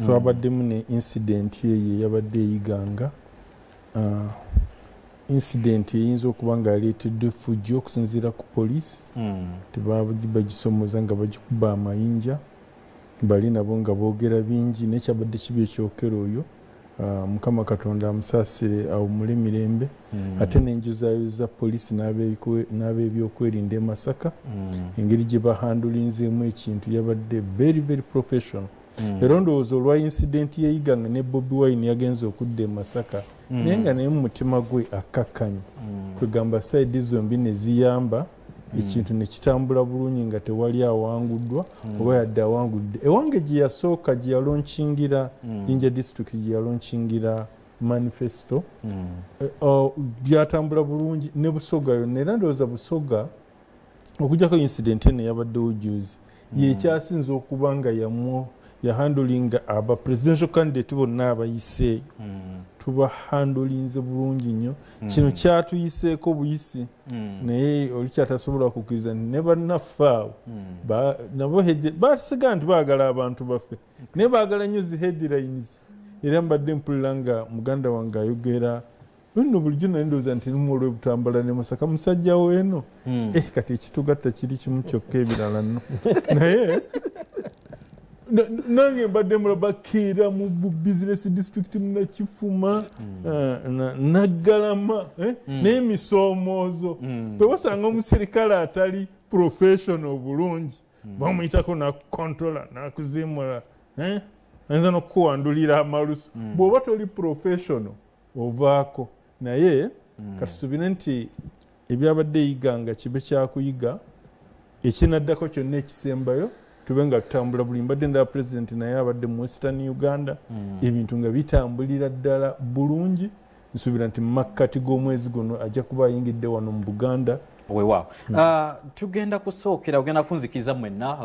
so abaddemu ne incident eyo yabadde eyiganga incident eyinza okuba nga yaleetedde effujjo okusinziira ku poliisi tebagisomoza nga bagikuba amayinja bali nabo nga boogera bingi nekyabadde kibi ekyokero oyo mukama katonda amusaasire awumule mirembe ate n'enjuzaayoza poliisi n'ab'ebyokwerinda e Masaka engeri gye bahandulinzeemu ekintu yabadde very very professional era ndowooza olwa incident yeyiganga ne Bobi Wine yagenze okudda e Masaka naye nga naye mu mutima gwe akakkanya kwegamba saidi zombi ne ziyamba ekintu ne kitambula bulungi nga tewali awanguddwa oba yadde awangudde ewange gye yasooka gye yalonkingira Jinja district gye yalonkingira manifesto byatambula bulungi ne Busoga yonna era ndowooza Busoga okujjako incident eno yabaddewo juzi yekyasinza okuba nga yahandulinga aba presidential candidate bonna abayiseeyo tubahandulinze bulungi nnyo kino kyatuyiseeko buyisi naye oli kyatasobola kukkiriza ne bannaffe awo nabo basiga nti baagala abantu baffe naye baagala nnyo zi headlines era mbadde mpulira nga muganda wange ayogera nno bulijjo naye ndowooza nti nimwolwe butambula ne Masaka musajja weeno kati ekitugatta kiri kimu kyokka ebirala nno naye nange mbadde mulaba keera mu business district munakifuma naggalama n'emisoomoozo bwe basanga omuserikale atali professional bulungi bamuyitako nakukontrola nakuzimula ayinza n'okukuwandulira amalusu bw'oba toli professional ovaako naye katusuubire nti ebyabadde eyiganga kibe kyakuyiga ekinaddako kyonna ekisembayo tube nga tutambula buli mbadde ndaba president naye abadde mu Western Uganda ebintu nga bitambulira ddala bulungi nsuubira nti mu makkati g'omwezi guno ajja kuba ayingidde wano mu Buganda weewaawo tugenda kusookera ogenda kunzikiriza mwenna